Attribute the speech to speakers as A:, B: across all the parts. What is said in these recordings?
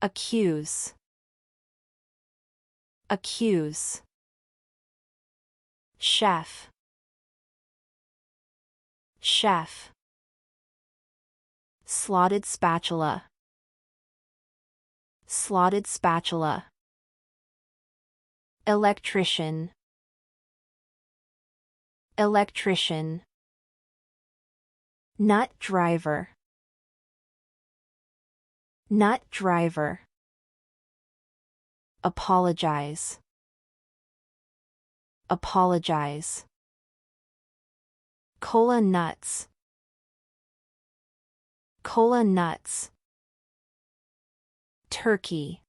A: accuse, accuse. Chef, chef. Slotted spatula, slotted spatula. Electrician, electrician. Nut driver, nut driver. Apologize, apologize. Cola nuts, cola nuts. Turkey,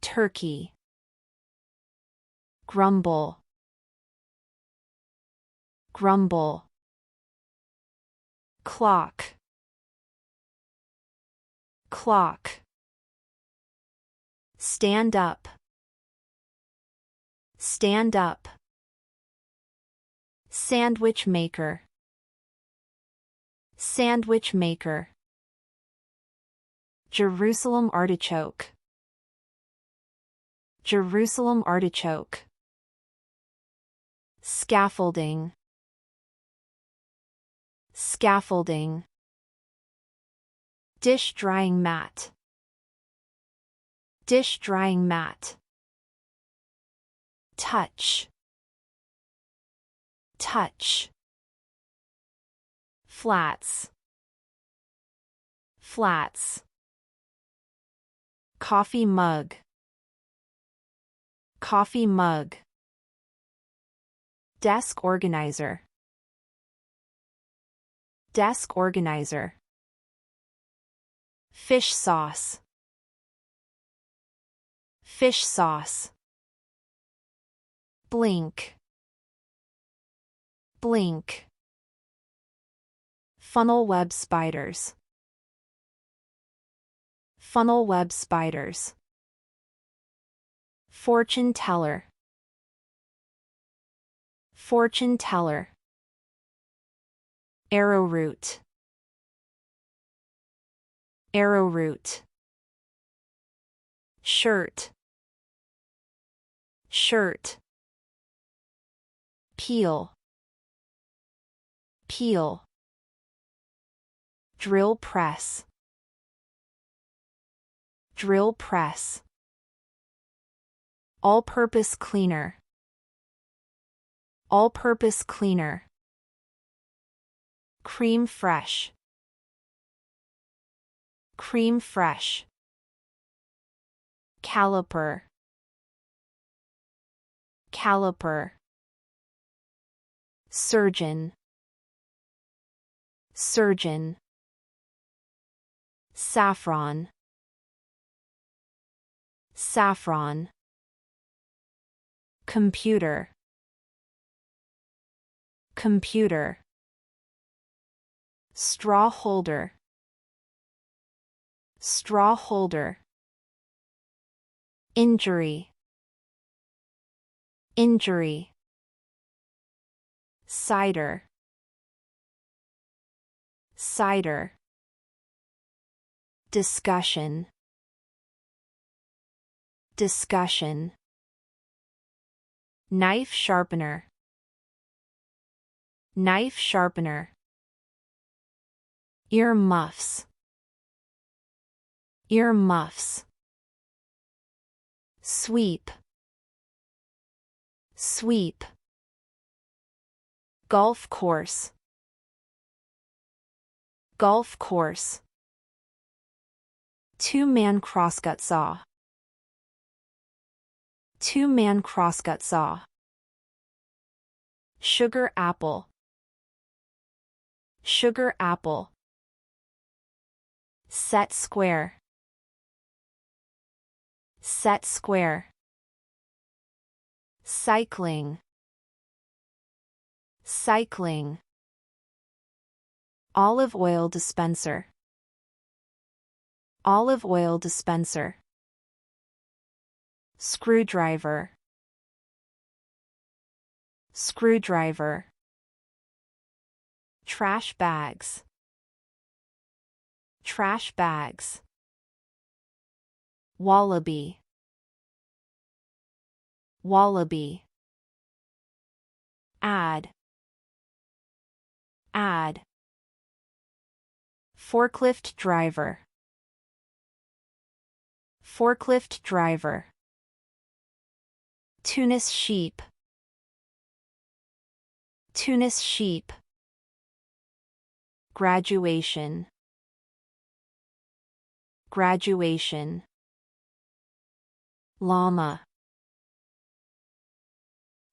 A: turkey. Grumble, grumble. Clock, clock. Stand up, stand up. Sandwich maker, sandwich maker. Jerusalem artichoke, Jerusalem artichoke. Scaffolding, scaffolding. Dish drying mat, dish drying mat. Touch, touch. Flats, flats. Coffee mug, coffee mug. Desk organizer, desk organizer. Fish sauce, fish sauce. Blink, blink. Funnel web spiders, funnel web spiders. Fortune teller, fortune teller. Arrowroot, arrowroot. Shirt, shirt. Peel, peel. Drill press, drill press. All-purpose cleaner, all-purpose cleaner. Cream fresh, cream fresh. Caliper, caliper. Surgeon, surgeon. Saffron, saffron. Computer, computer. Straw holder, straw holder. Injury, injury. Cider, cider. Discussion, discussion. Knife sharpener, knife sharpener. Earmuffs, earmuffs. Sweep, sweep. Golf course, golf course. Two-man crosscut saw, two-man crosscut saw. Sugar apple, sugar apple. Set square, set square. Cycling, cycling. Olive oil dispenser, olive oil dispenser. Screwdriver, screwdriver. Trash bags, trash bags. wallaby, wallaby. Add, add. Forklift driver, forklift driver. Tunis sheep, Tunis sheep. Graduation, graduation. Llama,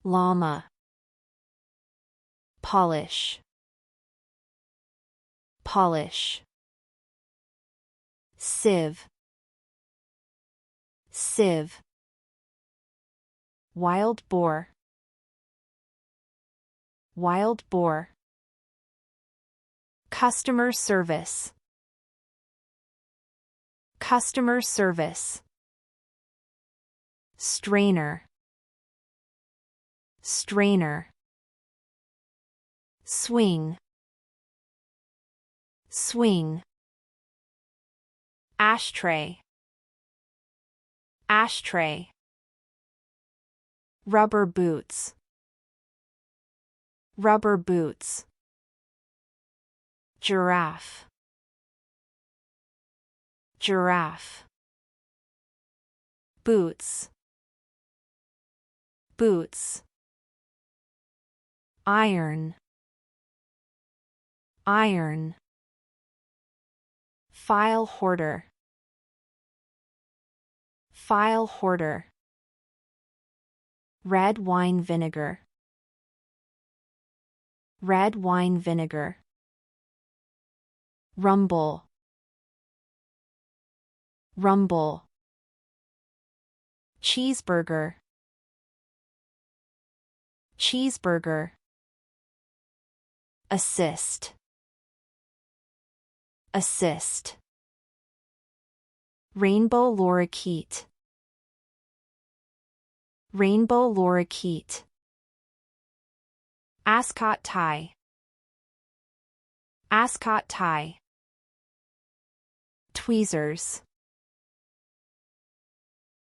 A: llama. Polish, polish. Sieve, sieve. Wild boar, wild boar. Customer service, customer service. Strainer, strainer. Swing, swing. Ashtray, ashtray. Rubber boots, rubber boots. Giraffe, giraffe. Boots, boots. Iron, iron. File hoarder, file hoarder. Red wine vinegar, red wine vinegar. Rumble, rumble. Cheeseburger, cheeseburger. Assist, assist. Rainbow lorikeet, rainbow lorikeet. Ascot tie, ascot tie. Tweezers,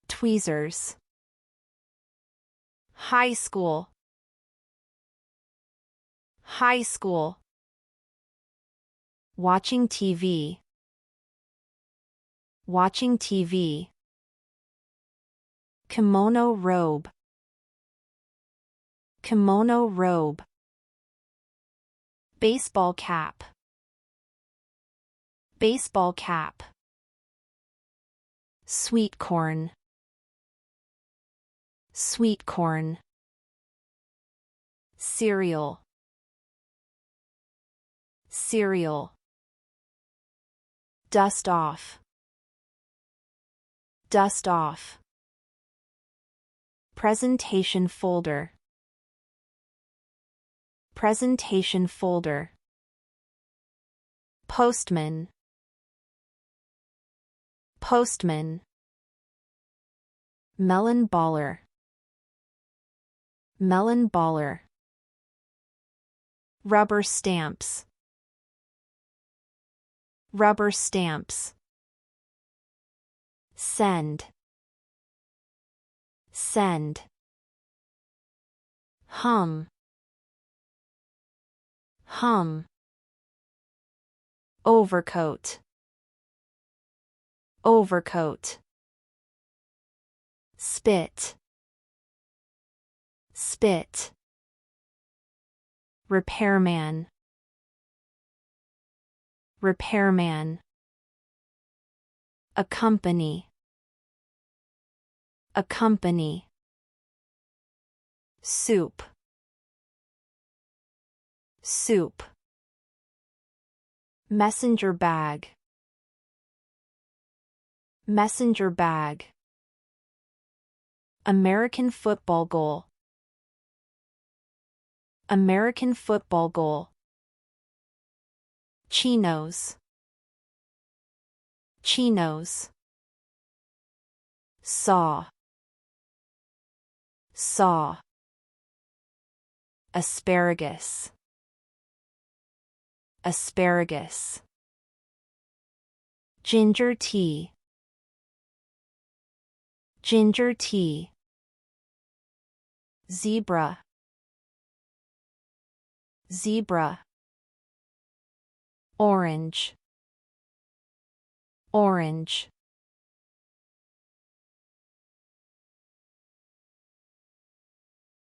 A: tweezers. High school, high school. Watching TV, watching TV. Kimono robe, kimono robe. Baseball cap, baseball cap. Sweet corn, sweet corn. Cereal, cereal. Dust off, dust off. Presentation folder, presentation folder. Postman, postman. Melon baller, melon baller. Rubber stamps, rubber stamps. Send, send. Hum, hum. Overcoat, overcoat. Spit, spit. Repairman, repairman. Accompany, accompany. Soup, soup. Messenger bag, messenger bag. American football goal, American football goal. Chinos, chinos. Saw, saw. Asparagus, asparagus. Ginger tea, ginger tea, zebra, zebra, orange, orange,